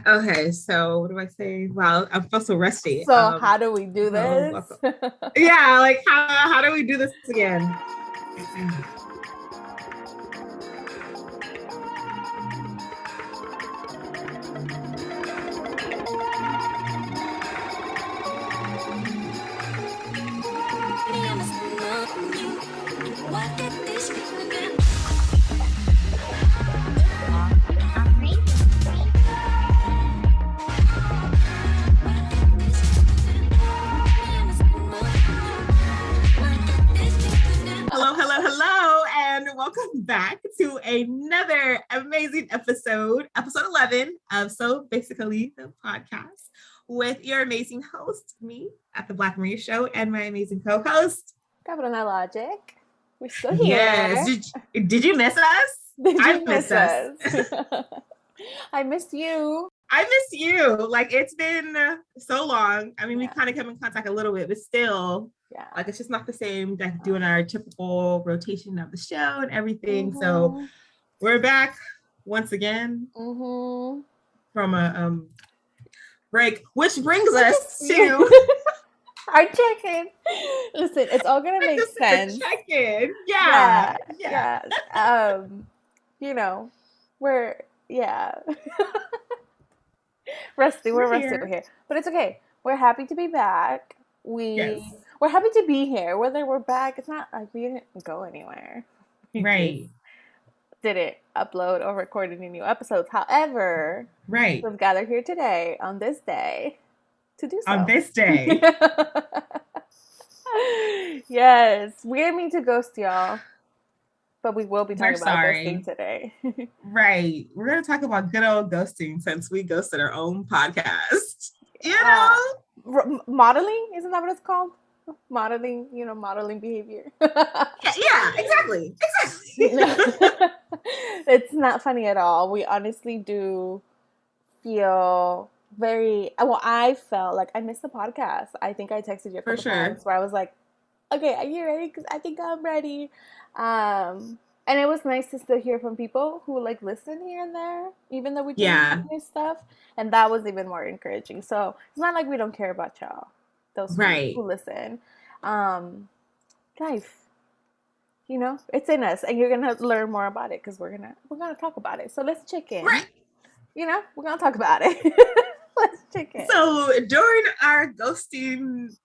Okay, so what do I say? Wow, I feel so rusty. So how do we do this? Yeah, like how do we do this again? Hello, and welcome back to another amazing episode 11 of So Basically the Podcast with your amazing host, me at the Black Maria Show, and my amazing co-host, Cabrona Logic. We're still here. Yes. Did you miss us? I miss us. I miss you. I miss you. Like, it's been so long. I mean, we kind of come in contact a little bit, but still, like, it's just not the same. Like doing our typical rotation of the show and everything. So we're back once again from a break, which brings us to our check-in. Listen, it's all gonna make sense. Check-in. Yeah. You know, we're rusty. We're rusty over here, but it's okay. We're happy to be back. We're happy to be here. Whether we're back, it's not like we didn't go anywhere. Right. Didn't upload or record any new episodes. However, we've gathered here today on this day to do so. On this day. Yes. We didn't mean to ghost y'all, but we will be talking about ghosting today. Right. We're going to talk about good old ghosting since we ghosted our own podcast. You know? Modeling? Isn't that what it's called? Modeling, modeling behavior. yeah, exactly. It's not funny at all. We honestly do feel I felt like I missed the podcast. I think I texted you a couple times where I was like, okay, are you ready? Because I think I'm ready. And it was nice to still hear from people who like listen here and there, even though we do new stuff. And that was even more encouraging. So it's not like we don't care about y'all, those who listen. Life, it's in us, and you're gonna learn more about it because we're gonna talk about it. So let's check in. Right. We're gonna talk about it. Let's check in. So during our ghosting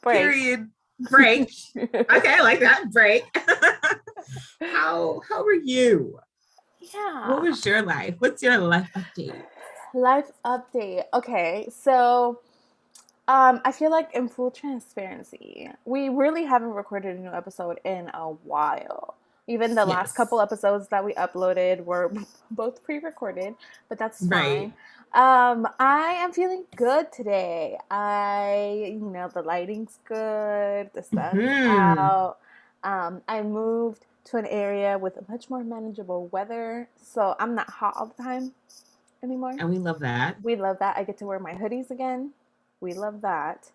period break, okay, I like that break. How were you? Yeah. What was your life? What's your life update? Life update. Okay, so I feel like in full transparency, we really haven't recorded a new episode in a while. Even the last couple episodes that we uploaded were both pre-recorded, but that's fine. I am feeling good today. The lighting's good, the sun's out. I moved to an area with much more manageable weather, so I'm not hot all the time anymore. And we love that. I get to wear my hoodies again. We love that.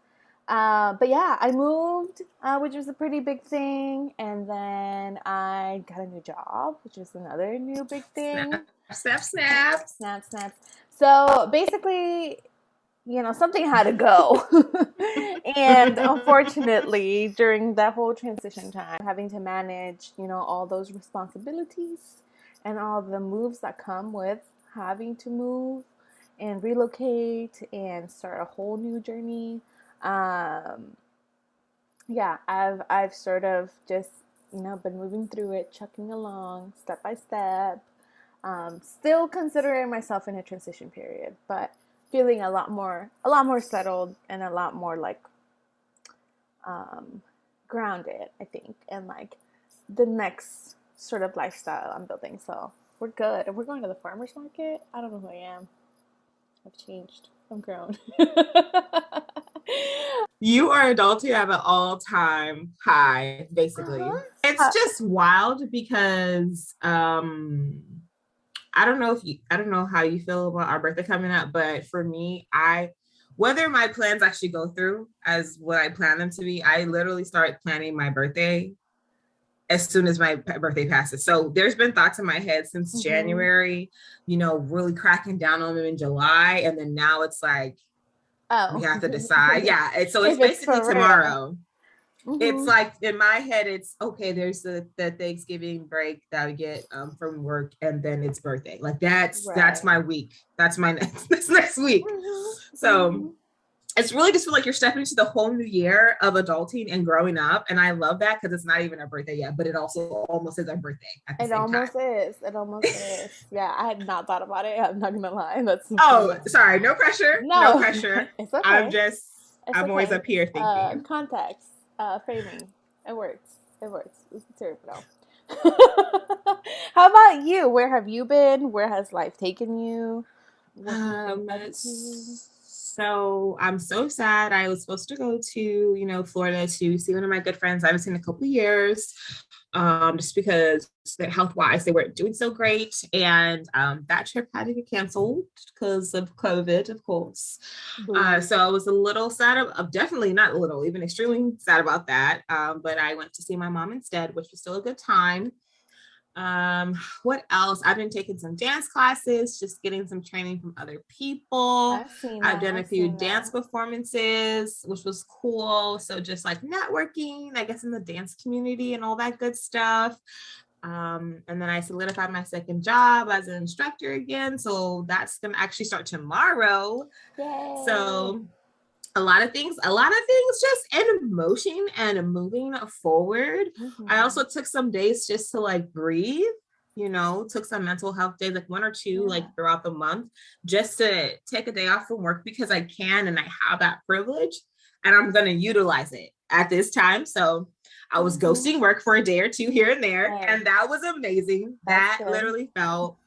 But yeah, I moved, which was a pretty big thing. And then I got a new job, which is another new big thing. Snap. So basically, something had to go. And unfortunately, during that whole transition time, having to manage, all those responsibilities and all the moves that come with having to move and relocate and start a whole new journey. I've sort of just, been moving through it, chucking along step by step, still considering myself in a transition period, but feeling a lot more settled and a lot more like, grounded, I think, and like the next sort of lifestyle I'm building. So we're good. And we're going to the farmer's market. I don't know who I am. I've changed. I'm grown. You are adulting at an all-time high, basically. It's just wild because I don't know how you feel about our birthday coming up, but for me, whether my plans actually go through as what I plan them to be, I literally start planning my birthday as soon as my birthday passes. So there's been thoughts in my head since January, you know, really cracking down on them in July. And then now it's like, we have to decide. Yeah. And so it's basically tomorrow. It's like in my head, it's okay. There's the Thanksgiving break that we get from work, and then it's birthday. Like that's my week. That's my next week. So it's really just feel like you're stepping into the whole new year of adulting and growing up, and I love that because it's not even our birthday yet, but it also almost is our birthday at the same time. It almost is. Yeah, I had not thought about it. I'm not gonna lie. That's sorry. No pressure. No pressure. It's okay. I'm always up here thinking. Context. Framing. It works. It's terrible. How about you? Where have you been? Where has life taken you? So I'm so sad. I was supposed to go to, Florida to see one of my good friends I haven't seen in a couple of years, just because health-wise they weren't doing so great. And that trip had to get canceled because of COVID, of course. So I was a little sad, definitely not a little, even extremely sad about that. But I went to see my mom instead, which was still a good time. What else? I've been taking some dance classes, just getting some training from other people. I've done a few dance performances, which was cool. So just like networking, I guess, in the dance community and all that good stuff. And then I solidified my second job as an instructor again. So that's going to actually start tomorrow. Yay. So a lot of things just in motion and moving forward. I also took some days just to like breathe, took some mental health days, like 1 or 2, like throughout the month, just to take a day off from work because I can, and I have that privilege, and I'm going to utilize it at this time. So I was ghosting work for a day or 2 here and there, and that was amazing. That literally felt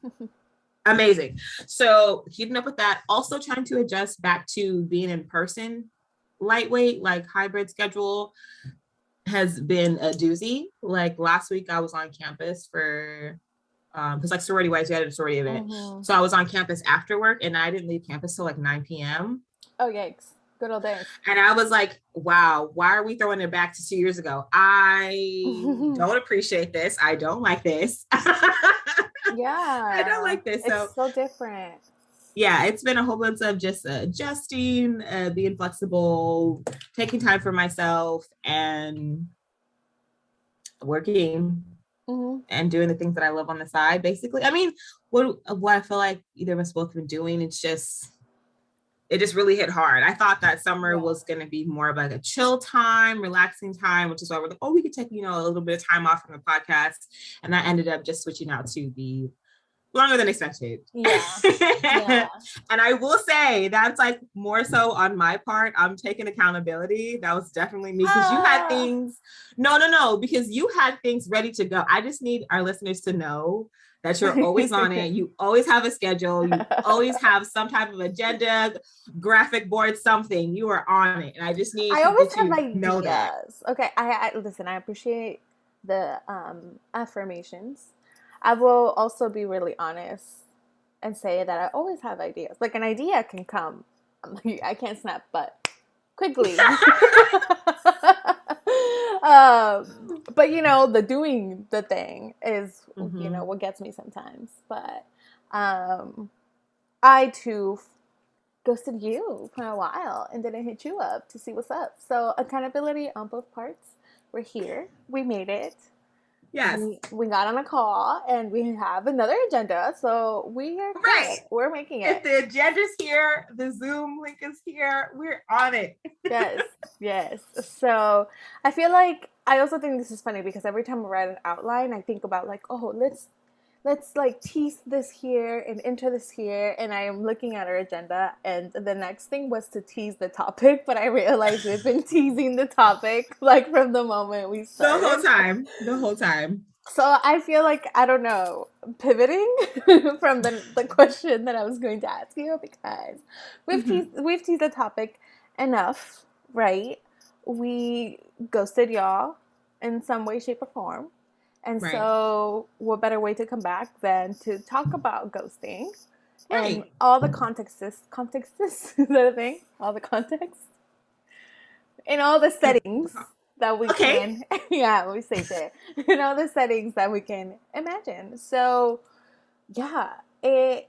amazing. So keeping up with that, also trying to adjust back to being in person, lightweight, like hybrid schedule has been a doozy. Like last week I was on campus for, because like sorority wise, we had a sorority event. So I was on campus after work and I didn't leave campus till like 9 p.m. Oh, yikes. Good old days. And I was like, wow, why are we throwing it back to 2 years ago? I don't appreciate this. I don't like this. Yeah. I don't like this. It's so different. Yeah, it's been a whole bunch of just adjusting, being flexible, taking time for myself, and working and doing the things that I love on the side, basically. I mean, what I feel like either of us both been doing, it just really hit hard. I thought that summer was going to be more of like a chill time, relaxing time, which is why we're like, we could take, a little bit of time off from the podcast. And that ended up just switching out to be longer than expected. Yeah. And I will say that's like more so on my part. I'm taking accountability. That was definitely me because you had things. No, because you had things ready to go. I just need our listeners to know that you're always on it. You always have a schedule. You always have some type of agenda, graphic board, something. You are on it. And I just need people to know that. Okay. I listen, I appreciate the affirmations. I will also be really honest and say that I always have ideas. Like an idea can come. I can't snap, but quickly. But the doing the thing is, what gets me sometimes. But I too ghosted you for a while and didn't hit you up to see what's up. So accountability on both parts. We're here. We made it. Yes. We got on a call and we have another agenda. So we are good. We're making it. If the agenda's here, the Zoom link is here, we're on it. Yes. So I feel like, I also think this is funny because every time I write an outline, I think about like, let's like tease this here and enter this here. And I am looking at our agenda and the next thing was to tease the topic, but I realized we've been teasing the topic like from the moment we started. The whole time. So I feel like, I don't know, pivoting from the question that I was going to ask you because we've teased the topic enough, right? We ghosted y'all in some way, shape, or form. And so what better way to come back than to talk about ghosting and all the contexts, is that a thing? All the context? In all the settings that we can, yeah, we saved it. The settings that we can imagine. So yeah, it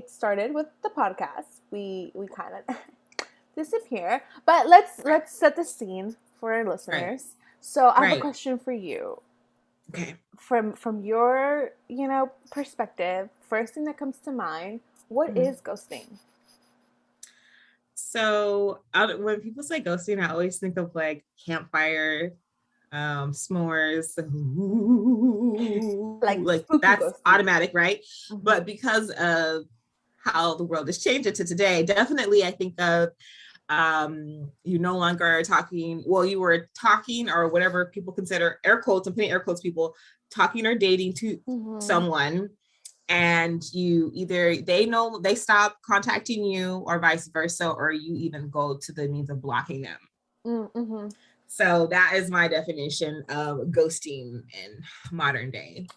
started with the podcast. We kind of disappear, but let's set the scene for our listeners. Right. So I have a question for you. Okay. From your perspective, first thing that comes to mind, what is ghosting? So when people say ghosting, I always think of like campfire, s'mores, like that's ghosting. Automatic, right? Mm-hmm. But because of how the world has changed into today, definitely I think of you no longer are talking. Well, you were talking, or whatever people consider, air quotes, I'm putting air quotes, people talking or dating to someone. And you either they stop contacting you, or vice versa, or you even go to the means of blocking them. Mm-hmm. So that is my definition of ghosting in modern day.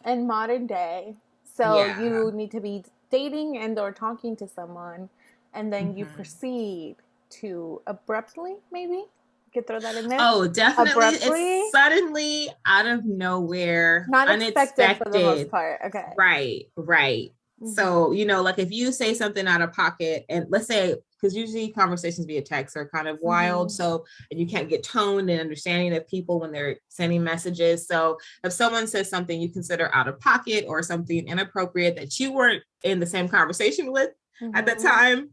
So you need to be dating and or talking to someone, and then you proceed to abruptly, maybe you could throw that in there. Oh, definitely. Abruptly, it's suddenly out of nowhere, not unexpected for the most part. Okay. Right. Mm-hmm. So, like if you say something out of pocket, and let's say, because usually conversations via text are kind of wild. So, and you can't get tone and understanding of people when they're sending messages. So if someone says something you consider out of pocket or something inappropriate that you weren't in the same conversation with at the time,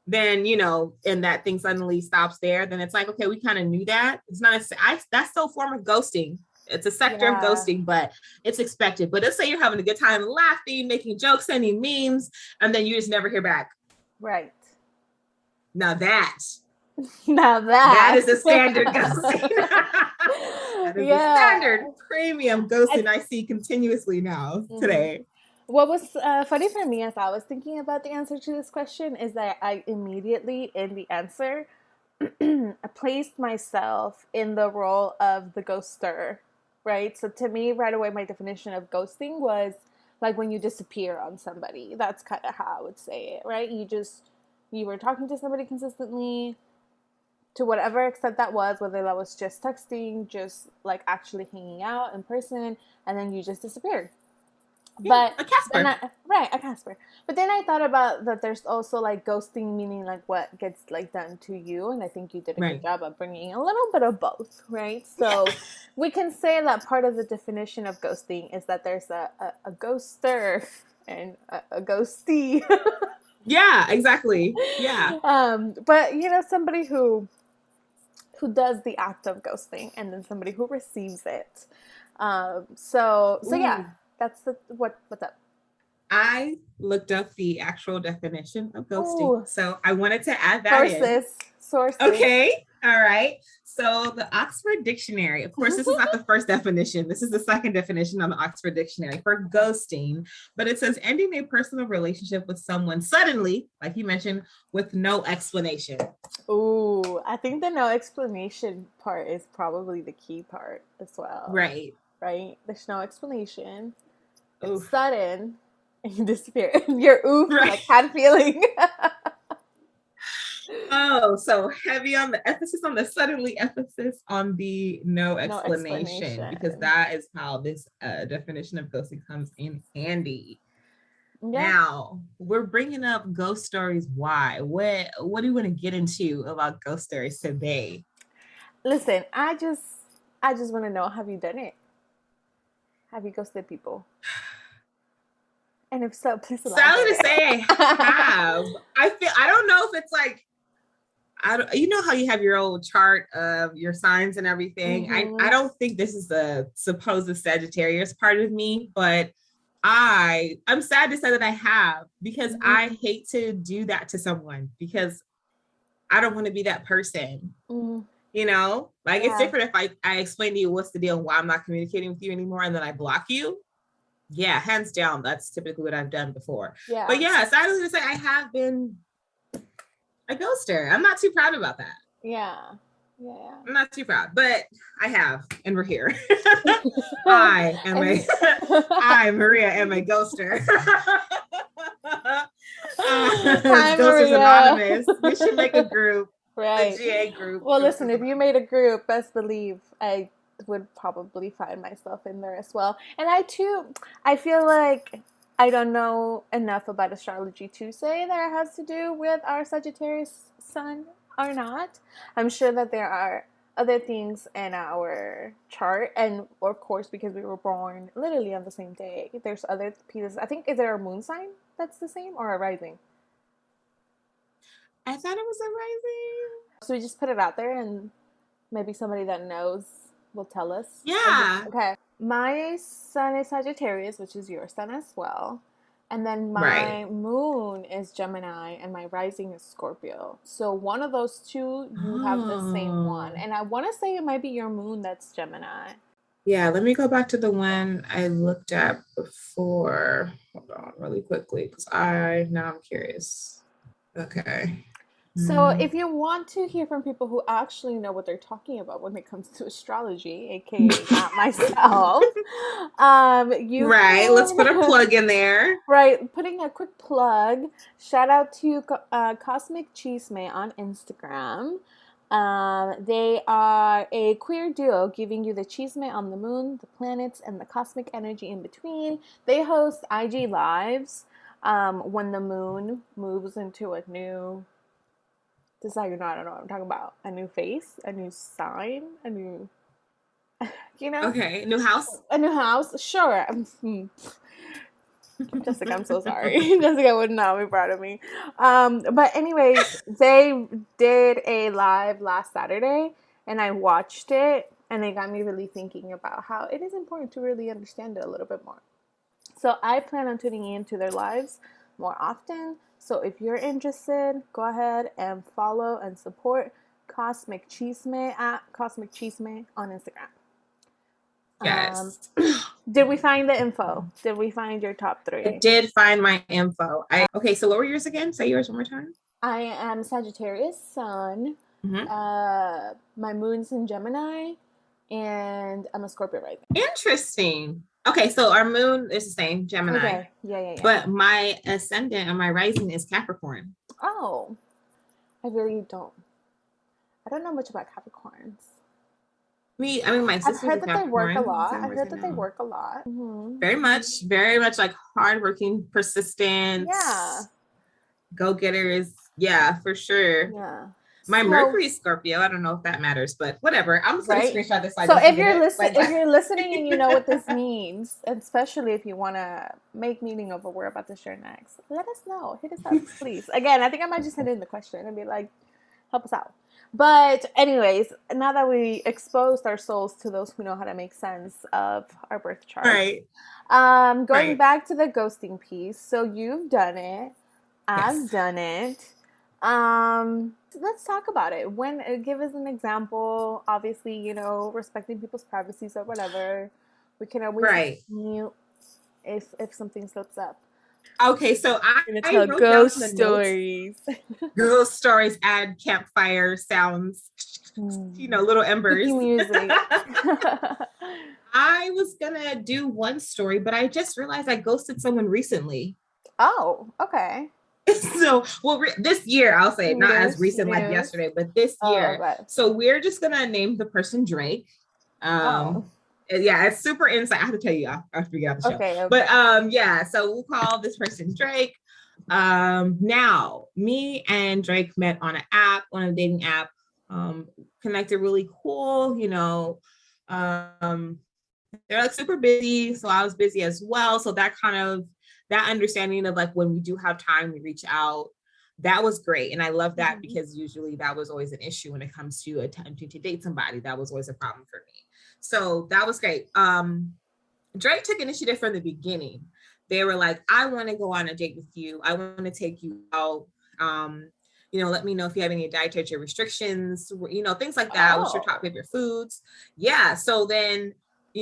then, and that thing suddenly stops there, then it's like, okay, we kind of knew that. It's not that's still a form of ghosting. It's a sector of ghosting, but it's expected. But let's say you're having a good time laughing, making jokes, sending memes, and then you just never hear back. Right. Now that is a standard ghosting. That is a standard premium ghosting I see continuously now today. What was funny for me as I was thinking about the answer to this question is that I immediately, in the answer, I placed myself in the role of the ghoster, right? So to me, right away, my definition of ghosting was like when you disappear on somebody. That's kind of how I would say it, right? You were talking to somebody consistently, to whatever extent that was, whether that was just texting, just like actually hanging out in person, and then you just disappeared. Yeah, but a Casper. A Casper. But then I thought about that there's also like ghosting, meaning like what gets like done to you, and I think you did a good job of bringing a little bit of both, right? So we can say that part of the definition of ghosting is that there's a ghoster and a ghostee. Yeah, exactly. Yeah. But somebody who does the act of ghosting, and then somebody who receives it. So yeah. That's what's up. I looked up the actual definition of ghosting. So I wanted to add that Sources. Okay. All right. So the Oxford Dictionary, of course, this is not the first definition. This is the second definition on the Oxford Dictionary for ghosting. But it says ending a personal relationship with someone suddenly, like you mentioned, with no explanation. Ooh, I think the no explanation part is probably the key part as well. Right. There's no explanation. It's sudden, and you disappear. Your like had feeling. So heavy on the emphasis on the suddenly, emphasis on the no explanation, because that is how this definition of ghosting comes in handy. Yeah. Now we're bringing up ghost stories. Why? What do you want to get into about ghost stories today? Listen, I just want to know: have you done it? Have you ghosted people? And if so, please elaborate. Sadly to say, I have. I don't know if it's like, you know how you have your old chart of your signs and everything. I don't think this is the supposed Sagittarius part of me, but I'm sad to say that I have, because I hate to do that to someone, because I don't want to be that person. It's different if I explain to you what's the deal and why I'm not communicating with you anymore, and then I block you. Yeah, hands down, that's typically what I've done before. Yeah. But yeah, so I was gonna say I have been a ghoster. I'm not too proud about that. Yeah. I'm not too proud, but I have, and we're here. I, Maria, am a ghoster. Hi, Ghosters Anonymous. We should make a group. Right. The GA group. Well, listen, if you made a group, best believe I would probably find myself in there as well. And I feel like I don't know enough about astrology to say that it has to do with our Sagittarius sun or not. I'm sure that there are other things in our chart, and of course, because we were born literally on the same day, there's other pieces. I think, is there a moon sign that's the same, or a rising? I thought it was a rising. So we just put it out there, and maybe somebody that knows will tell us. Yeah. Okay. My sun is Sagittarius, which is your sun as well. And then my moon is Gemini and my rising is Scorpio. So one of those two, you have the same one. And I want to say it might be your moon that's Gemini. Yeah, let me go back to the one I looked at before. Hold on really quickly, because now I'm curious. Okay. So if you want to hear from people who actually know what they're talking about when it comes to astrology, aka not myself, let's put a plug in there. Right, putting a quick plug. Shout out to Cosmic Chisme on Instagram. They are a queer duo giving you the chisme on the moon, the planets, and the cosmic energy in between. They host IG lives when the moon moves into a new. This is how you know I don't know what I'm talking about. A new face, a new sign, a new, Okay, new house. A new house, sure. Jessica, I'm so sorry. Jessica would not be proud of me. But anyways, they did a live last Saturday, and I watched it, and it got me really thinking about how it is important to really understand it a little bit more. So I plan on tuning into their lives more often. So if you're interested, go ahead and follow and support Cosmic Chisme at Cosmic Chisme on Instagram. Yes. Did we find the info? Did we find your top 3? I did find my info. Okay, so what were yours again? Say yours one more time. I am Sagittarius sun. My moon's in Gemini, and I'm a Scorpio rising. Interesting. Okay, so our moon is the same, Gemini. Okay. Yeah. But my ascendant and my rising is Capricorn. Oh, I don't know much about Capricorns. My sister's I've heard that they work a lot. Mm-hmm. Very much like hardworking, persistent. Yeah. Go-getters. Yeah, for sure. Yeah. My Mercury Scorpio. I don't know if that matters, but whatever. I'm just gonna screenshot this. So if you're listening and you know what this means, especially if you want to make meaning of what we're about to share next, let us know. Hit us up, please. Again, I think I might just hit in the question and be like, help us out. But anyways, now that we exposed our souls to those who know how to make sense of our birth chart, going back to the ghosting piece. So you've done it. I've done it. Let's talk about it. Give us an example. Obviously, respecting people's privacies or whatever. We can always mute if something slips up. Okay, so I tell ghost stories. Ghost stories, add campfire sounds, little embers. Music. I was gonna do one story, but I just realized I ghosted someone recently. Oh, okay. So, this year, I'll say, not as recent like yesterday, but this year. Okay. So we're just gonna name the person Drake. Yeah, it's super insight. I have to tell you after we get out the show. Okay. But so we'll call this person Drake. Now, me and Drake met on an app, on a dating app. Connected really cool, they're like super busy, so I was busy as well. So that understanding of like when we do have time, we reach out. That was great. And I love that because usually that was always an issue when it comes to attempting to date somebody. That was always a problem for me. So that was great. Drake took initiative from the beginning. They were like, I want to go on a date with you. I want to take you out. Let me know if you have any dietary restrictions, things like that. What's your top favorite foods? Yeah. So then,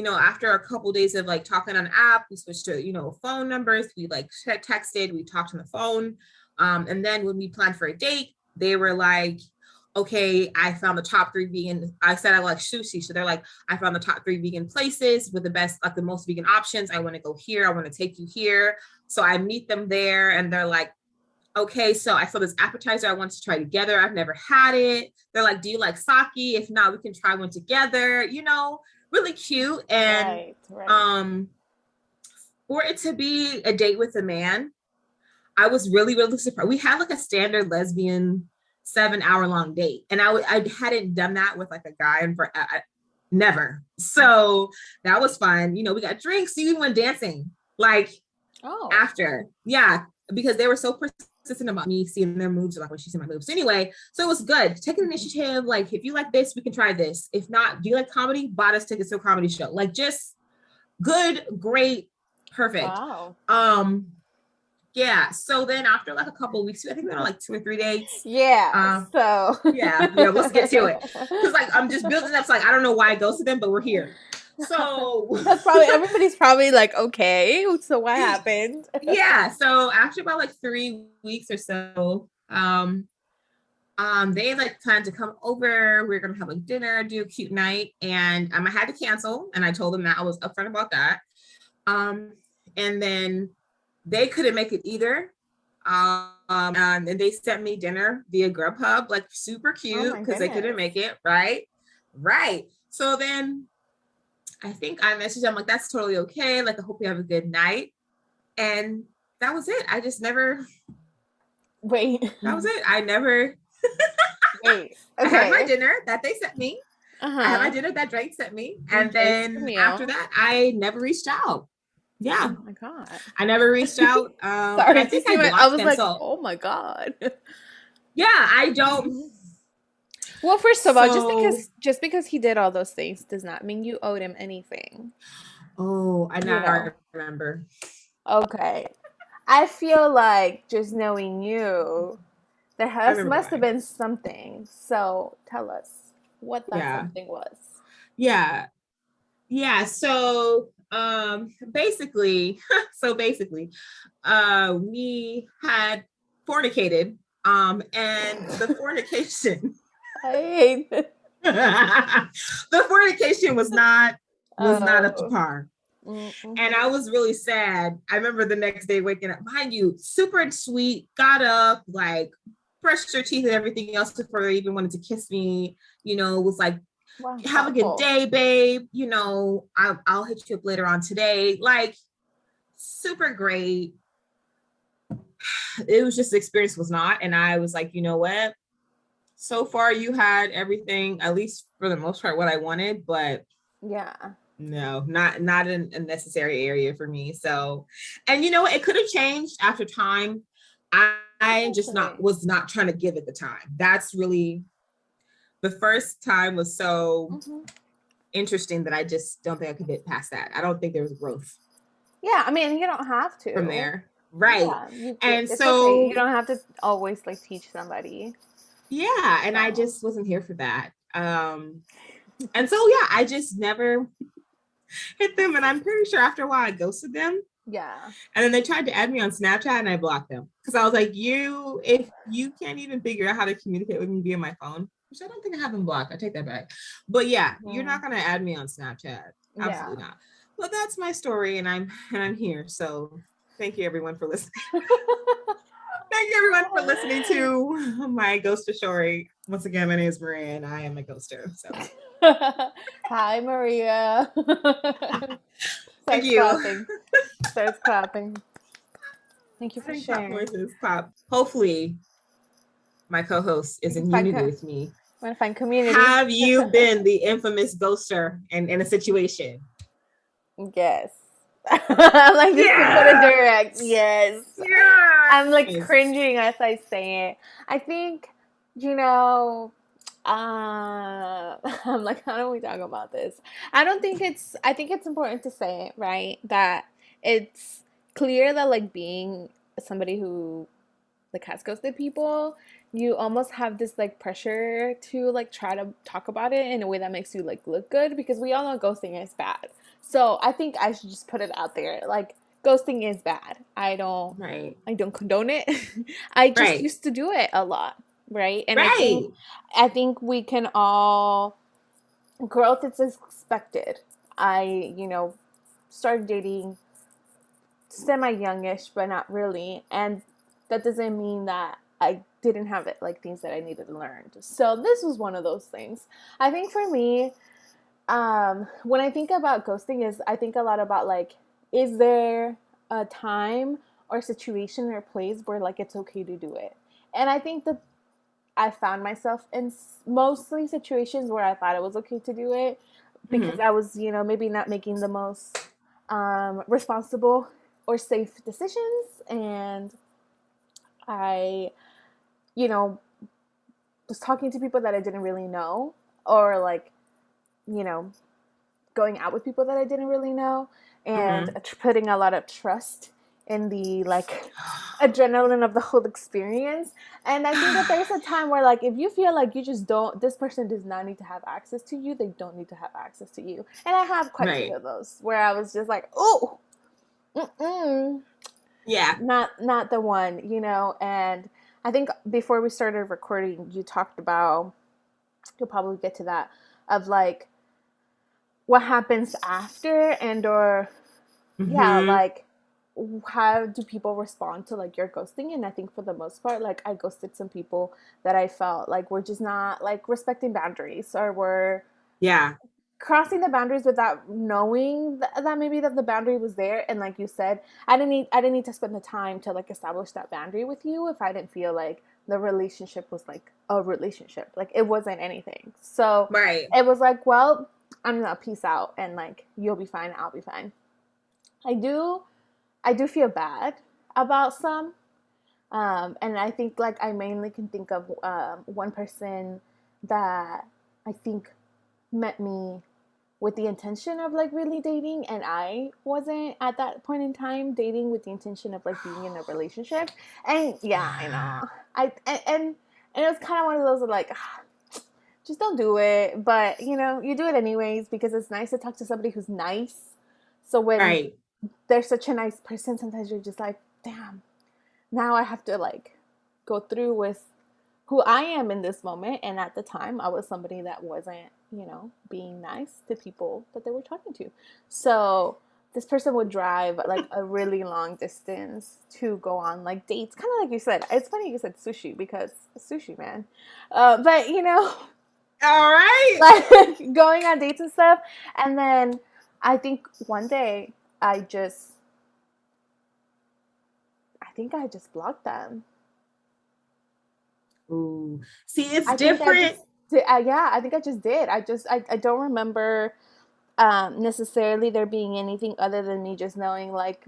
after a couple of days of like talking on app, we switched to, phone numbers. We like texted, we talked on the phone. And then when we planned for a date, they were like, okay, I found the top 3 vegan. I said I like sushi. So they're like, I found the top 3 vegan places with the best, like the most vegan options. I want to go here. I want to take you here. So I meet them there and they're like, okay, so I saw this appetizer I want to try together. I've never had it. They're like, do you like sake? If not, we can try one together, you know, really cute. And for it to be a date with a man, I was really, really surprised. We had like a standard lesbian 7 hour long date. And I hadn't done that with like a guy and for never. So that was fun. You know, we got drinks, we went dancing like after. Yeah, because they were so persistent about me seeing their moves, like when she seen my moves. Anyway, so it was good. Take an initiative. Like, if you like this, we can try this. If not, do you like comedy? Bought us tickets to a comedy show. Like, just good, great, perfect. Wow. Yeah. So then after like a couple of weeks, I think we went on like 2 or 3 dates. Yeah. Yeah. Let's get to it. Because like I'm just building up. So like I don't know why I ghosted them, but we're here. So that's probably everybody's probably like, okay, so what happened? Yeah. So after about like 3 weeks or so, they like planned to come over. We are gonna have like dinner, do a cute night, and I had to cancel. And I told them that I was upfront about that. And then they couldn't make it either. And they sent me dinner via Grubhub, like super cute because they couldn't make it. Right. So then I think I messaged them like, that's totally okay. Like, I hope you have a good night. And that was it. I just never. Wait. That was it. I never. Wait. Okay. I had my dinner that they sent me. I had my dinner that Drake sent me. And then after that, I never reached out. Yeah. Oh my God. I never reached out. Sorry, I think I was like, oh my God. Yeah, I don't. Well, first of all, just because he did all those things does not mean you owed him anything. Oh, I now remember. Okay. I feel like just knowing you, there must have been something. So tell us what that something was. Yeah. So basically, we had fornicated. And the fornication. I hate it. The fornication was not up to par. Mm-hmm. And I was really sad. I remember the next day waking up, mind you, super sweet, got up, like brushed her teeth and everything else before they even wanted to kiss me, you know, was like, wow, have a good day, babe. You know, I'll hit you up later on today. Like, super great. It was just the experience was not. And I was like, you know what? So far you had everything, at least for the most part, what I wanted, but no, not in a necessary area for me. So, and you know what? It could have changed after time. I just was not trying to give it the time. That's really, the first time was so interesting that I just don't think I could get past that. I don't think there was growth. Yeah, I mean, you don't have to. From there. Right. Yeah, and so okay. You don't have to always like teach somebody. Yeah, and I just wasn't here for that. And so yeah, I just never hit them, and I'm pretty sure after a while I ghosted them. Yeah. And then they tried to add me on Snapchat and I blocked them. Because I was like, if you can't even figure out how to communicate with me via my phone, which I don't think I have them blocked. I take that back. But yeah, you're not gonna add me on Snapchat. Absolutely not. Well, that's my story, and I'm here. So thank you everyone for listening. Thank you everyone for listening to my ghoster story. Once again, my name is Maria and I am a ghoster. So hi Maria. Thank you. Starts clapping. Thank you for sharing. Voices clap. Hopefully my co-host is in unity with me. I'm gonna find community. Have you been the infamous ghoster in a situation? Yes. I'm like this is direct. Yes. Yeah. I'm like cringing as I say it. I think, you know, I'm like, how do we talk about this? I think it's important to say, right, that it's clear that like being somebody who like has ghosted people, you almost have this like pressure to like try to talk about it in a way that makes you like look good, because we all know ghosting is bad. So I think I should just put it out there. Like, ghosting is bad. I don't condone it. I just used to do it a lot. Right. And I think we can all, growth is expected. I, started dating semi-youngish, but not really. And that doesn't mean that I didn't have it, like things that I needed to learn. So this was one of those things. I think for me, when I think about ghosting, is I think a lot about like, is there a time or situation or place where like it's okay to do it? And I think that I found myself in mostly situations where I thought it was okay to do it because I was, you know, maybe not making the most responsible or safe decisions, and I, you know, was talking to people that I didn't really know, or like, you know, going out with people that I didn't really know, and putting a lot of trust in the like adrenaline of the whole experience. And I think that there's a time where like, if you feel like you just don't, this person does not need to have access to you, they don't need to have access to you. And I have quite a few of those where I was just like, oh, yeah, not the one, you know. And I think before we started recording, you talked about, you'll probably get to that, of like what happens after, and or yeah, like how do people respond to like your ghosting. And I think for the most part, like I ghosted some people that I felt like were just not like respecting boundaries, or were crossing the boundaries without knowing that maybe that the boundary was there. And like you said, I didn't need to spend the time to like establish that boundary with you if I didn't feel like the relationship was like a relationship, like it wasn't anything. So it was like, well, I'm gonna peace out, and like you'll be fine, I'll be fine. I do feel bad about some, and I think like I mainly can think of one person that I think met me with the intention of like really dating, and I wasn't at that point in time dating with the intention of like being in a relationship. And yeah, I know, and it was kind of one of those like, just don't do it, but you know, you do it anyways because it's nice to talk to somebody who's nice. So when they're such a nice person, sometimes you're just like, damn, now I have to like go through with who I am in this moment. And at the time, I was somebody that wasn't, you know, being nice to people that they were talking to. So this person would drive like a really long distance to go on like dates, kind of like you said. It's funny you said sushi because sushi, man. But you know, all right, like going on dates and stuff. And then I think one day I think I just blocked them. Ooh, see, it's different. I think I just did. I don't remember necessarily there being anything other than me just knowing like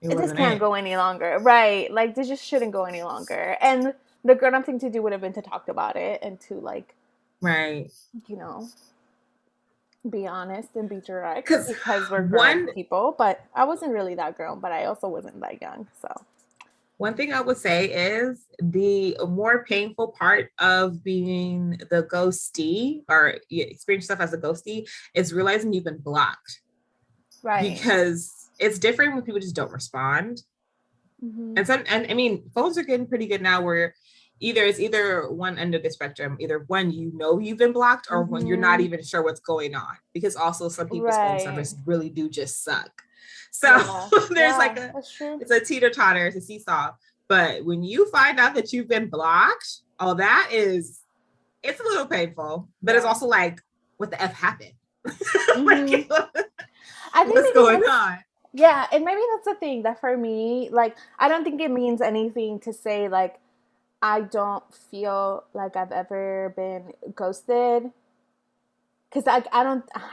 this can't go any longer, right? Like this just shouldn't go any longer. And the grown-up thing to do would have been to talk about it and to like, you know, be honest and be direct because we're grown people. But I wasn't really that grown, but I also wasn't that young. So one thing I would say is the more painful part of being the ghostee or experience stuff as a ghostee is realizing you've been blocked. Right. Because it's different when people just don't respond. And I mean, phones are getting pretty good now where it's either one end of the spectrum, either one, you know, you've been blocked, or one, you're not even sure what's going on, because also some people's phone service really do just suck. So there's like it's a teeter-totter, it's a seesaw. But when you find out that you've been blocked, it's a little painful, but it's also like, what the F happened? Like, what's going on? Yeah, and maybe that's the thing that for me, like, I don't think it means anything to say, like, I don't feel like I've ever been ghosted. Because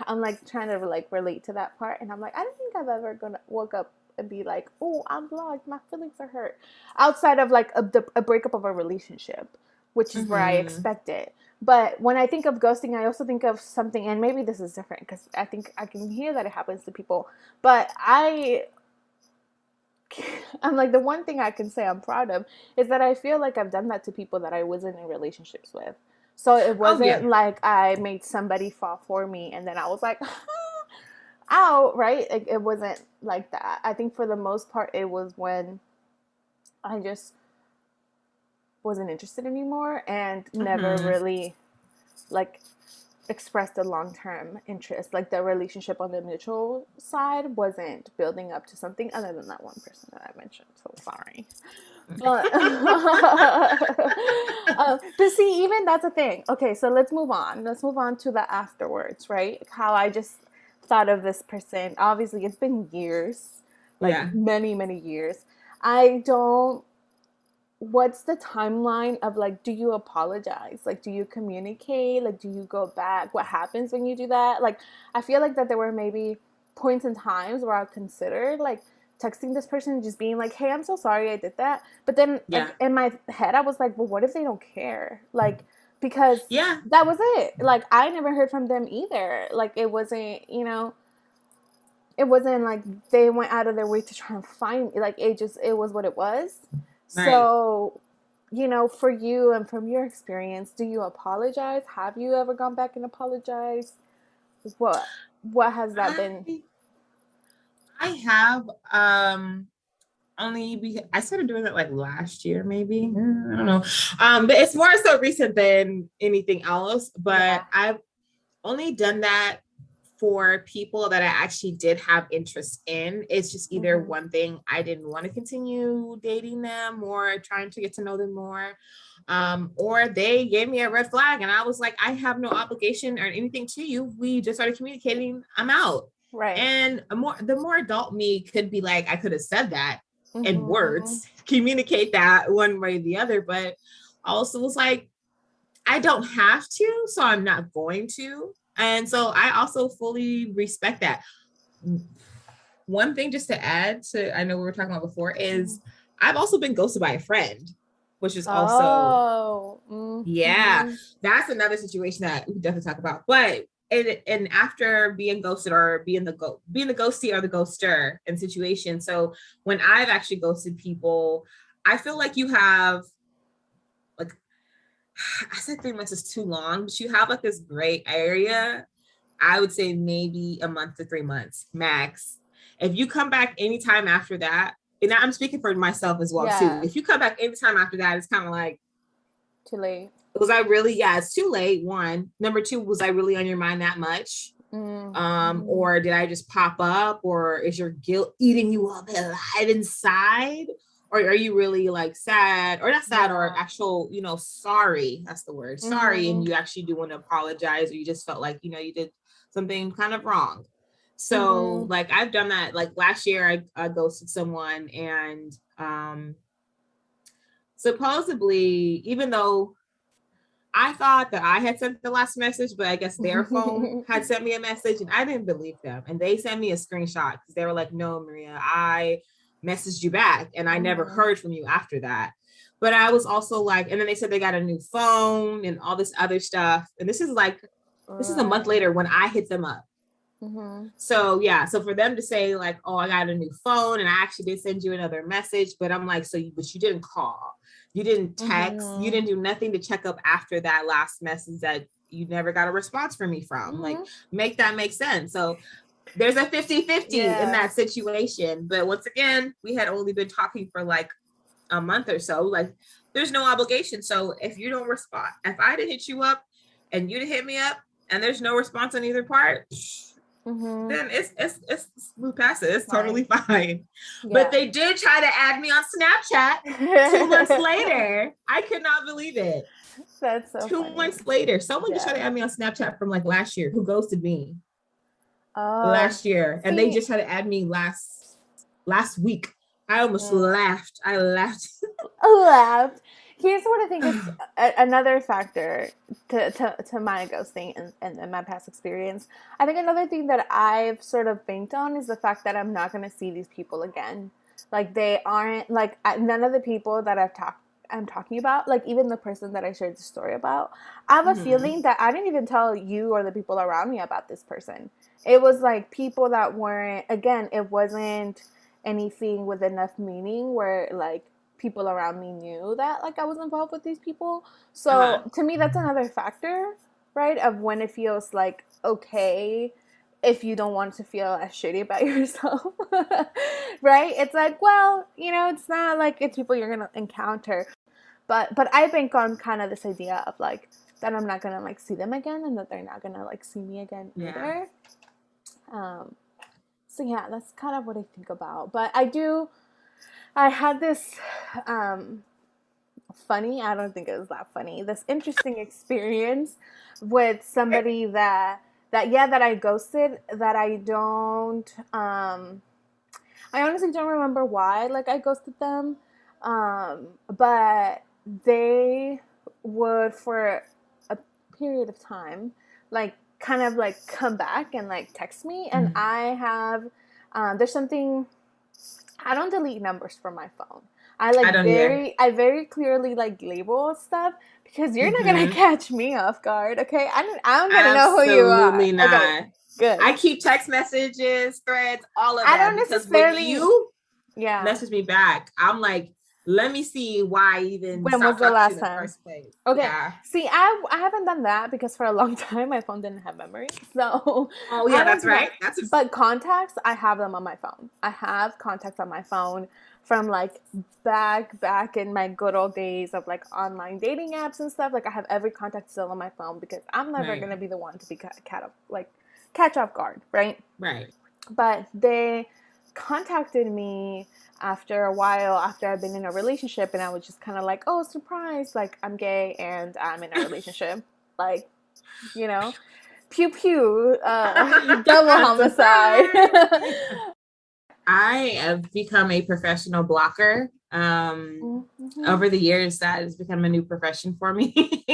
I'm like trying to like relate to that part. And I'm like, I don't think I've ever woke up and be like, oh, I'm blocked, my feelings are hurt. Outside of like a breakup of a relationship, which is where I expect it. But when I think of ghosting, I also think of something, and maybe this is different because I think I can hear that it happens to people. But I'm like, the one thing I can say I'm proud of is that I feel like I've done that to people that I wasn't in relationships with. So it wasn't like I made somebody fall for me and then I was like, out, right? Like, it wasn't like that. I think for the most part, it was when I just wasn't interested anymore and never really like expressed a long-term interest. Like the relationship on the mutual side wasn't building up to something other than that one person that I mentioned. So sorry. But, but see, even that's a thing. Okay, so let's move on. Let's move on to the afterwards, right? How I just thought of this person. Obviously, it's been years, like many, many years. I don't, what's the timeline of like, do you apologize? Like, do you communicate? Like, do you go back? What happens when you do that? Like, I feel like that there were maybe points and times where I considered like texting this person and just being like, hey, I'm so sorry I did that. But then like in my head, I was like, well, what if they don't care? Like, because that was it. Like, I never heard from them either. Like, it wasn't, you know, it wasn't like they went out of their way to try and find me. Like, it was what it was. Right. So, you know, for you and from your experience, do you apologize? Have you ever gone back and apologized? What has that been? I have I started doing that like last year, maybe. I don't know. But it's more so recent than anything else. But I've only done that for people that I actually did have interest in. It's just either one thing, I didn't want to continue dating them or trying to get to know them more, or they gave me a red flag and I was like, I have no obligation or anything to you. We just started communicating. I'm out. Right. And the more adult me could be like, I could have said that in words, communicate that one way or the other, but also was like, I don't have to, so I'm not going to. And so I also fully respect that. One thing just to add to, I know we were talking about before, is I've also been ghosted by a friend, which is also, that's another situation that we definitely talk about. But and after being ghosted or being the ghostee or the ghoster in situations. So when I've actually ghosted people, I feel like you have, like, I said 3 months is too long, but you have like this gray area. I would say maybe a month to 3 months max. If you come back anytime after that, and I'm speaking for myself as well too. If you come back anytime after that, it's kind of like too late. Was I really? Yeah, it's too late. One. Number two, was I really on your mind that much? Or did I just pop up? Or is your guilt eating you up alive inside? Or are you really like sad, or not sad, or actual, you know, sorry, that's the word, sorry, and you actually do want to apologize, or you just felt like, you know, you did something kind of wrong. So like I've done that. Like last year I ghosted someone, and supposedly, even though I thought that I had sent the last message, but I guess their phone had sent me a message, and I didn't believe them. And they sent me a screenshot because they were like, no, Maria, I messaged you back and I never heard from you after that. But I was also like, and then they said they got a new phone and all this other stuff. And this is a month later when I hit them up. So yeah, so for them to say like, oh, I got a new phone and I actually did send you another message, but I'm like, but you didn't call, you didn't text, you didn't do nothing to check up after that last message that you never got a response from me from. Like, make that make sense. So there's a 50-50 in that situation. But once again, we had only been talking for like a month or so. Like, there's no obligation. So if you don't respond, if I didn't hit you up and you didn't hit me up and there's no response on either part, then it's move past it. It's totally fine. But they did try to add me on Snapchat 2 months later. I could not believe it. That's so 2 months later. Someone just tried to add me on Snapchat from like last year, who ghosted me last year. And they just tried to add me last week. I almost laughed. I laughed. Here's what I think is another factor to my ghosting and my past experience. I think another thing that I've sort of banked on is the fact that I'm not going to see these people again. Like, they aren't, like, none of the people that I'm talking about, like even the person that I shared the story about, I have a feeling that I didn't even tell you or the people around me about this person. It was like people that weren't, again, it wasn't anything with enough meaning where like people around me knew that like I was involved with these people. So to me, that's another factor, right? Of when it feels like okay if you don't want to feel as shitty about yourself, right? It's like, well, you know, it's not like it's people you're gonna encounter, but I bank on kind of this idea of like that I'm not gonna like see them again, and that they're not gonna like see me again either. So yeah, that's kind of what I think about. But I had this funny, I don't think it was that funny, this interesting experience with somebody that I ghosted, that I honestly don't remember why, like, I ghosted them. But they would, for a period of time, like, kind of, like, come back and, like, text me. And I have, there's something, I don't delete numbers from my phone. I very clearly, like, label stuff, because you're not gonna catch me off guard, okay? I'm gonna know who you are. Absolutely not. Okay, good. I keep text messages, threads, all of that. I don't necessarily. When you message me back, I'm like, let me see why even. When was the last time? In the first place. Okay. Yeah. See, I haven't done that, because for a long time my phone didn't have memory. So. Oh yeah, that's right. But contacts, I have them on my phone. I have contacts on my phone from, like, back in my good old days of, like, online dating apps and stuff. Like, I have every contact still on my phone, because I'm never gonna be the one to be catch off guard, right? Right. But they contacted me after a while, after I've been in a relationship, and I was just kind of like, oh, surprise, like, I'm gay and I'm in a relationship. Like, you know, pew pew, double homicide. I have become a professional blocker. Over the years, that has become a new profession for me.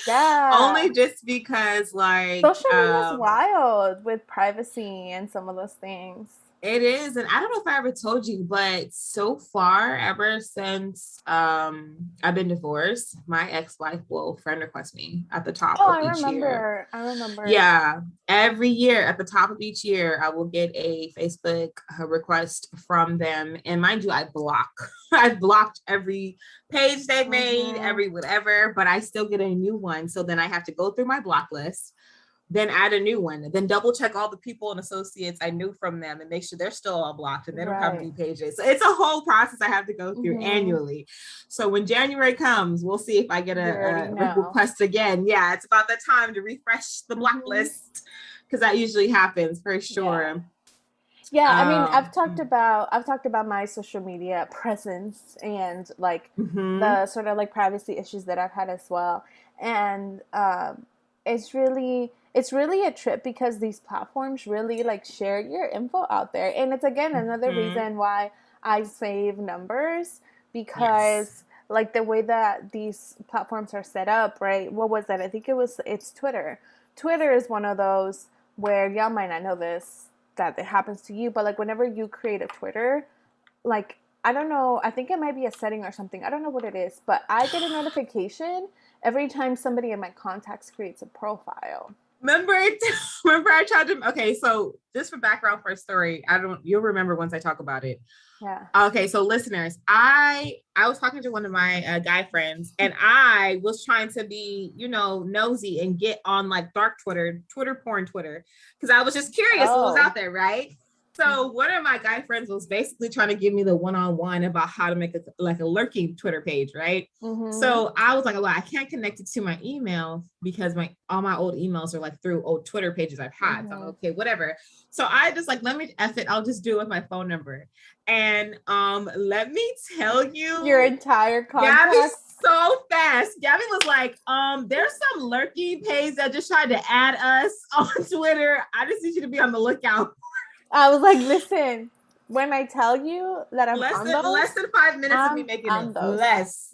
Yeah. Only just because, like, social media is wild with privacy and some of those things. It is. And I don't know if I ever told you, but so far, ever since I've been divorced, my ex-wife will friend request me at the top of each year. I remember. Yeah. Every year at the top of each year, I will get a Facebook request from them. And mind you, I've blocked every page they've made, every whatever, but I still get a new one. So then I have to go through my block list, then add a new one, then double check all the people and associates I knew from them and make sure they're still all blocked, and then it'll come new pages. So it's a whole process I have to go through annually. So when January comes, we'll see if I get a request again. Yeah, it's about the time to refresh the block list, because that usually happens for sure. Yeah, I mean, I've talked about my social media presence and, like, the sort of, like, privacy issues that I've had as well. And it's really a trip, because these platforms really, like, share your info out there. And it's, again, another reason why I save numbers, because like, the way that these platforms are set up, right? What was that? I think it's Twitter. Twitter is one of those where, y'all might not know this, that it happens to you, but, like, whenever you create a Twitter, like, I don't know, I think it might be a setting or something. I don't know what it is, but I get a notification every time somebody in my contacts creates a profile. Remember I tried to, okay, so just for background for a story, you'll remember once I talk about it. Yeah. Okay, so listeners, I was talking to one of my guy friends, and I was trying to be, nosy and get on, like, dark Twitter porn Twitter, because I was just curious what was out there, right? So one of my guy friends was basically trying to give me the one-on-one about how to make a lurking Twitter page, right? So I was like, well, I can't connect it to my email, because all my old emails are, like, through old Twitter pages I've had. So I'm okay, whatever. So I just, like, let me F it. I'll just do it with my phone number. And let me tell you, your entire contact. Gabby, so fast. Gabby was like, there's some lurking page that just tried to add us on Twitter. I just need you to be on the lookout. I was like, listen, when I tell you that I'm less than 5 minutes of me making it. Less.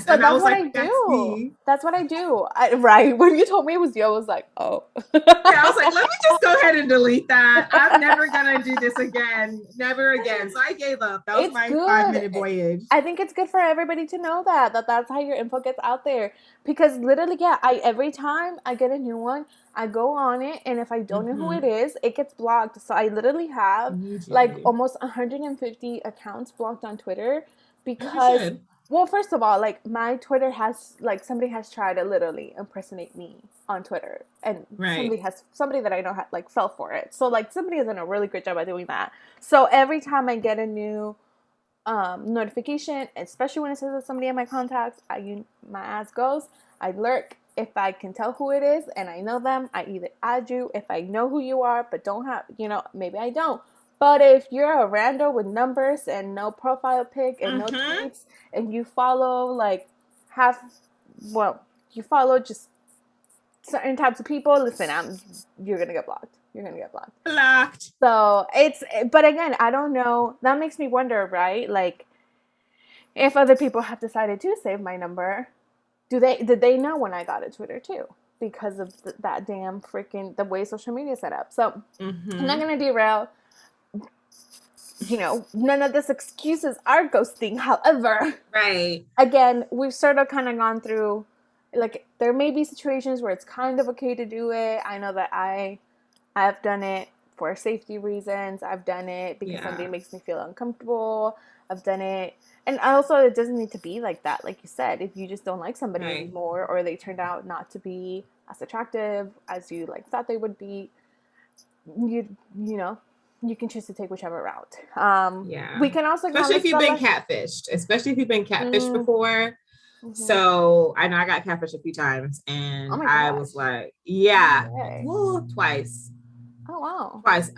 But that's what I do. That's what I do. Right. When you told me it was you, I was like, oh. Yeah, I was like, let me just go ahead and delete that. I'm never going to do this again. Never again. So I gave up. That was my 5-minute voyage. I think it's good for everybody to know that's how your info gets out there. Because literally, every time I get a new one, I go on it, and if I don't know who it is, it gets blocked. So I literally have like almost 150 accounts blocked on Twitter, because, well, first of all, like, my Twitter has, like, somebody has tried to literally impersonate me on Twitter, and somebody that I know like, fell for it. So, like, somebody has done a really good job at doing that. So every time I get a new notification, especially when it says that somebody in my contacts, my ass goes, I lurk, if I can tell who it is and I know them, I either add you if I know who you are, but don't have, maybe I don't. But if you're a rando with numbers and no profile pic and no tweets, and you follow like you follow just certain types of people, listen, you're gonna get blocked. You're gonna get blocked. Blocked. So but again, I don't know. That makes me wonder, right? Like, if other people have decided to save my number, did they know when I got a Twitter too? Because of that damn freaking the way social media is set up. So I'm not gonna derail. None of this excuses our ghosting. However, right. Again, we've sort of kind of gone through, like, there may be situations where it's kind of okay to do it. I know that I've done it for safety reasons. I've done it because somebody makes me feel uncomfortable. I've done it. And also, it doesn't need to be like that. Like you said, if you just don't like somebody anymore, or they turned out not to be as attractive as you thought they would be, you can choose to take whichever route. We can also, especially if you've been catfished, before. So I know I got catfished a few times, and I was like, twice. Oh wow. Twice.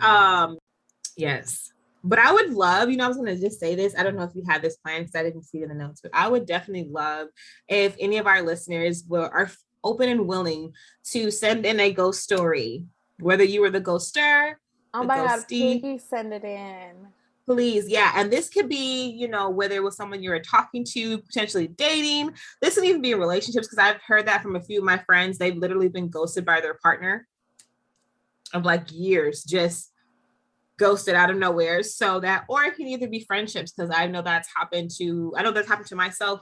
Yes. But I would love, I was going to just say this. I don't know if you had this plan because I didn't see it in the notes, but I would definitely love if any of our listeners are open and willing to send in a ghost story, whether you were the ghoster. Oh my God, please send it in. Please, yeah. And this could be, whether it was someone you were talking to, potentially dating. This can even be in relationships, because I've heard that from a few of my friends. They've literally been ghosted by their partner of years, just ghosted out of nowhere. So that, or it can either be friendships, because I know that's happened to myself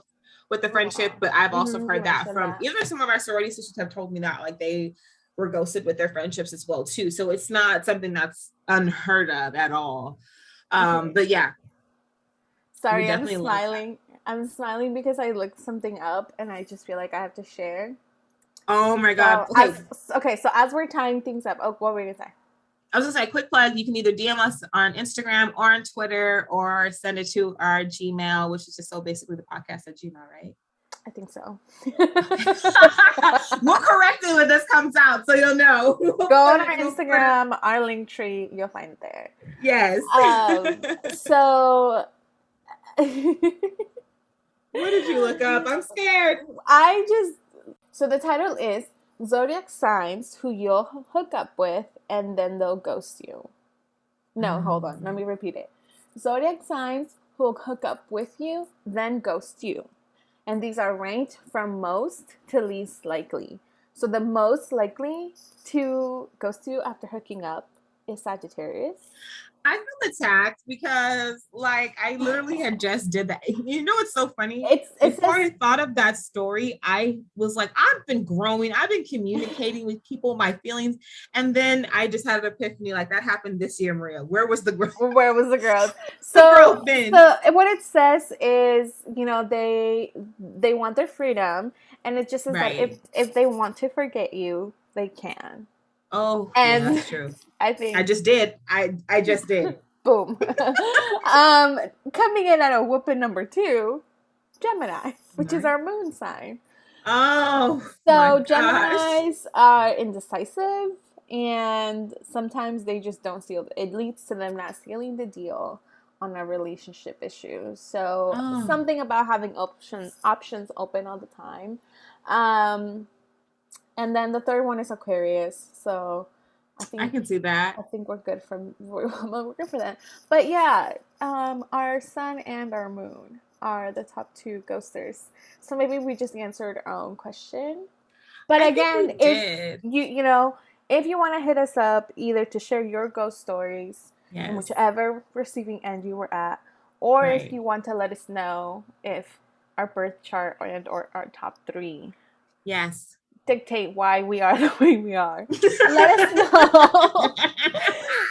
with the friendship, but I've also heard that from either some of our sorority sisters have told me that they were ghosted with their friendships as well too. So it's not something that's unheard of at all. But yeah. Sorry, I'm smiling. I'm smiling because I looked something up and I just feel like I have to share. Oh my God. Okay. So as we're tying things up, what were you going to say? I was going to say, quick plug. You can either DM us on Instagram or on Twitter, or send it to our Gmail, which is just so basically the podcast at Gmail, right? I think so. We'll correct it when this comes out, so you'll know. Go on our Instagram, our link tree, you'll find it there. Yes. So what did you look up? I'm scared. So the title is Zodiac Signs Who You'll Hook Up With and Then They'll Ghost You. No, hold on. Let me repeat it. Zodiac Signs Who'll Hook Up With You, Then Ghost You. And these are ranked from most to least likely. So the most likely to ghost you after hooking up is Sagittarius. I feel attacked because I literally had just did that. It's so funny. Before I thought of that story, I was like, I've been growing. I've been communicating with people, my feelings. And then I just had an epiphany, that happened this year, Maria. Where was the growth? Where was the growth? So what it says is, they want their freedom. And it just says that if they want to forget you, they can. Oh, and that's true. I think I just did. I just did. Boom. Coming in at a whooping number 2, Gemini, which is our moon sign. Oh, so Geminis are indecisive, and sometimes they just don't seal. It leads to them not sealing the deal on a relationship issue. So something about having options open all the time. And then the third one is Aquarius. So I can see that. I think we're good for that. But yeah, our sun and our moon are the top 2 ghosters. So maybe we just answered our own question. But again, if if you want to hit us up either to share your ghost stories in whichever receiving end you were at, or if you want to let us know if our birth chart or our top 3 dictate why we are the way we are. Let us know.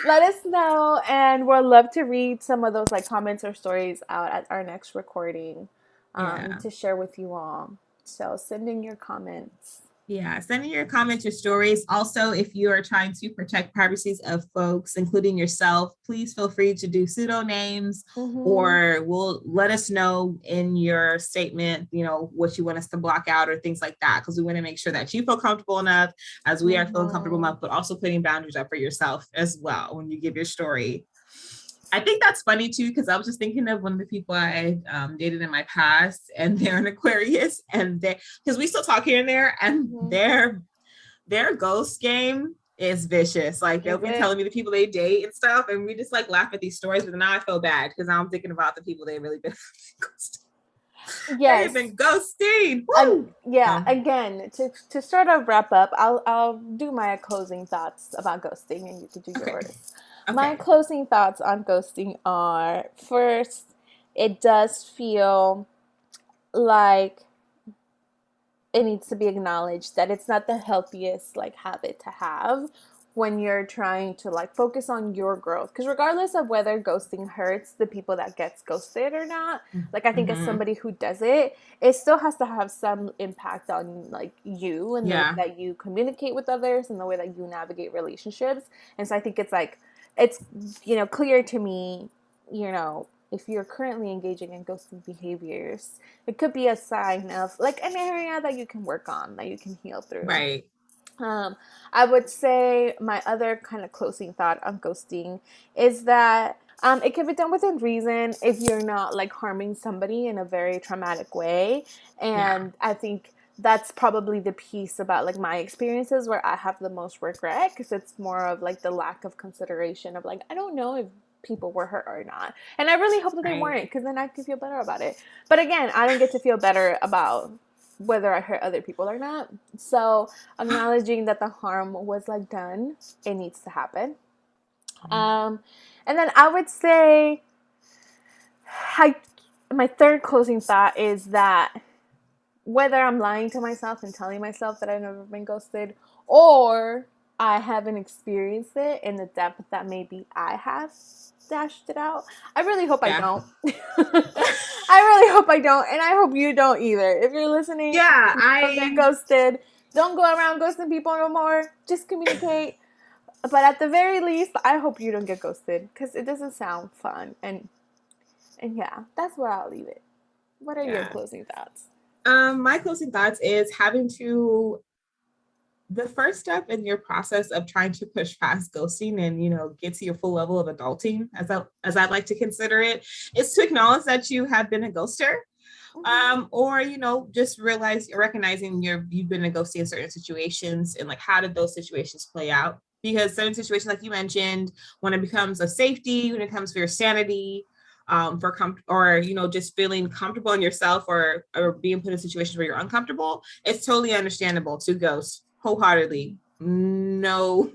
Let us know, and we'll love to read some of those comments or stories out at our next recording to share with you all. So send in your comments. Yeah, send in your comments, your stories. Also, if you are trying to protect privacies of folks, including yourself, please feel free to do pseudonames or will let us know in your statement, what you want us to block out or things like that. Because we want to make sure that you feel comfortable enough as we are feeling comfortable enough, but also putting boundaries up for yourself as well when you give your story. I think that's funny too, because I was just thinking of one of the people I dated in my past, and they're an Aquarius, and because we still talk here and there, and their ghost game is vicious. Like they'll be telling me the people they date and stuff, and we just like laugh at these stories. But now I feel bad because I'm thinking about the people they really been ghosting. Yes, they've been ghosting. Again, to sort of wrap up, I'll do my closing thoughts about ghosting, and you can do yours. Okay. My closing thoughts on ghosting are, first, it does feel like it needs to be acknowledged that it's not the healthiest like habit to have when you're trying to like focus on your growth, because regardless of whether ghosting hurts the people that gets ghosted or not, like I think as somebody who does it, it still has to have some impact on like you and the way that you communicate with others and the way that you navigate relationships. And so I think it's like, it's clear to me, if you're currently engaging in ghosting behaviors, it could be a sign of like an area that you can work on, that you can heal through. Right. I would say my other kind of closing thought on ghosting is that it can be done within reason if you're not like harming somebody in a very traumatic way. And I think that's probably the piece about like my experiences where I have the most regret, because it's more of like the lack of consideration of like, I don't know if people were hurt or not. And I really hope that they weren't, because then I could feel better about it. But again, I don't get to feel better about whether I hurt other people or not. So acknowledging that the harm was like done, it needs to happen. And then I would say my third closing thought is that whether I'm lying to myself and telling myself that I've never been ghosted, or I haven't experienced it in the depth that maybe I have dashed it out, I really hope I don't. I really hope I don't, and I hope you don't either. If you're listening, don't get ghosted. Don't go around ghosting people no more. Just communicate. But at the very least, I hope you don't get ghosted, because it doesn't sound fun. And yeah, that's where I'll leave it. What are your closing thoughts? My closing thoughts is the first step in your process of trying to push past ghosting and get to your full level of adulting, as I'd like to consider it, is to acknowledge that you have been a ghoster. Or just recognizing you've been a ghostie in certain situations, and like how did those situations play out? Because certain situations, like you mentioned, when it becomes a safety, when it comes for your sanity, just feeling comfortable in yourself, or being put in situations where you're uncomfortable, it's totally understandable to ghost wholeheartedly. No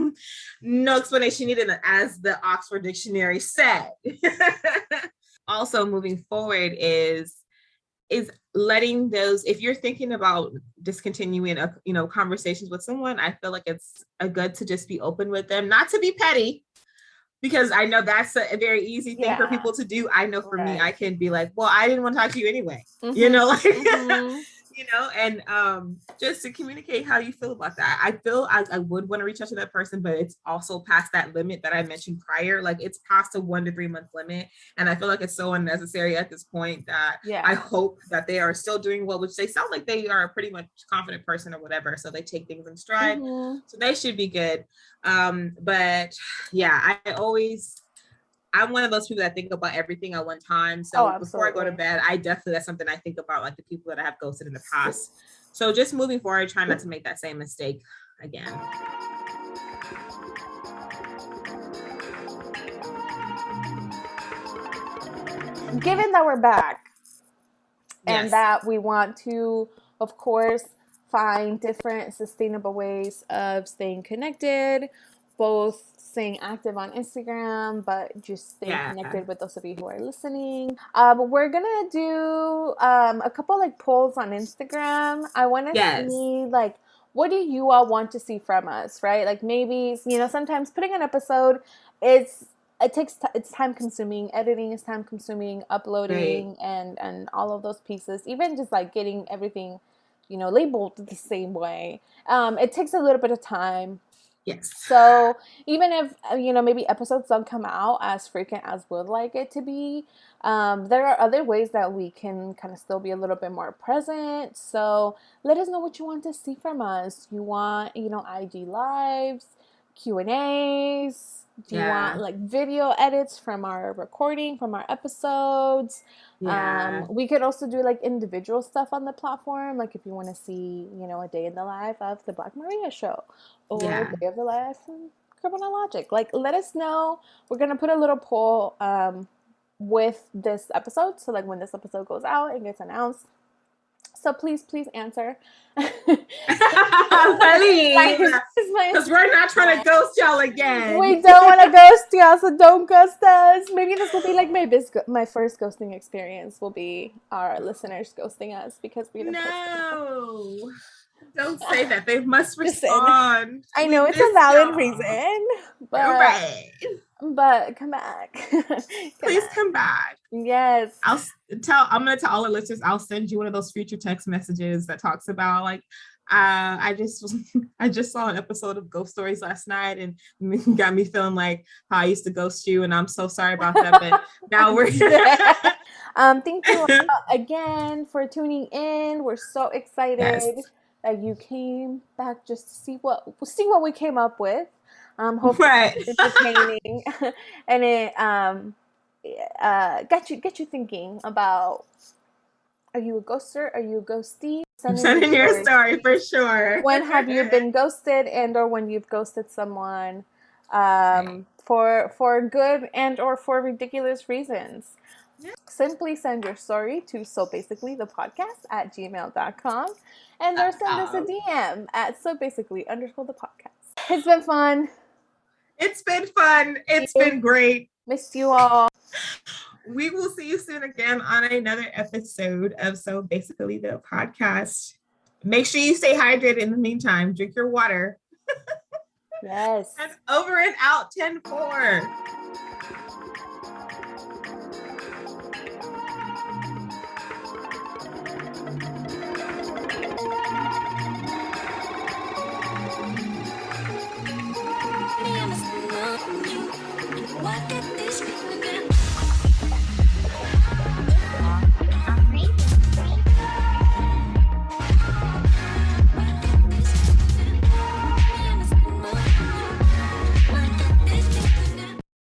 explanation needed, as the Oxford Dictionary said. Also, moving forward is letting those, if you're thinking about discontinuing conversations with someone, I feel like it's good to just be open with them, not to be petty, because I know that's a very easy thing for people to do. I know for me, I can be like, well, I didn't want to talk to you anyway, and just to communicate how you feel about that. I feel I would want to reach out to that person, but it's also past that limit that I mentioned prior. Like it's past a 1 to 3 month limit. And I feel like it's so unnecessary at this point that I hope that they are still doing well, which they sound like they are a pretty much confident person or whatever. So they take things in stride. So they should be good. But yeah, I'm one of those people that think about everything at one time. So before I go to bed, that's something I think about, like the people that I have ghosted in the past. So just moving forward, trying not to make that same mistake again. Given that we're back and that we want to, of course, find different sustainable ways of staying connected, both staying active on Instagram, but just staying connected with those of you who are listening. We're gonna do a couple like polls on Instagram. I want to see like, what do you all want to see from us, right? Like maybe, sometimes putting an episode it's time consuming. Editing is time consuming, uploading and all of those pieces, even just like getting everything labeled the same way. It takes a little bit of time. Yes. So even if, maybe episodes don't come out as frequent as we'd like it to be, there are other ways that we can kind of still be a little bit more present. So let us know what you want to see from us. You want, IG lives, Q&As? Do you want like video edits from our recording, from our episodes? Yeah. We could also do like individual stuff on the platform. Like if you want to see, a day in the life of the Black Maria show or day of the life from Criminal Logic. Like let us know. We're going to put a little poll with this episode. So like when this episode goes out and gets announced. So please answer. Because we're not trying to ghost y'all again. We don't want to ghost y'all, so don't ghost us. Maybe this will be like my first ghosting experience will be our listeners ghosting us because we didn't No. Don't say that. They must respond. I know it's a valid reason, but come back. Please come back. Yes. I'm gonna tell all the listeners, I'll send you one of those future text messages that talks about like I just saw an episode of Ghost Stories last night and got me feeling like how I used to ghost you, and I'm so sorry about that, but now we're thank you again for tuning in. We're so excited that you came back just to see what we came up with. Hopefully it's entertaining and it get you thinking about, are you a ghoster? Are you a ghostee? Send in your story for sure. When have you been ghosted and or when you've ghosted someone for good and or for ridiculous reasons? Simply send your story to sobasicallythepodcast@gmail.com and or send us a DM at sobasically_thepodcast. It's been fun. It's been fun. It's been great. Missed you all. We will see you soon again on another episode of So Basically the Podcast. Make sure you stay hydrated in the meantime. Drink your water. Yes. And over and out 10-4.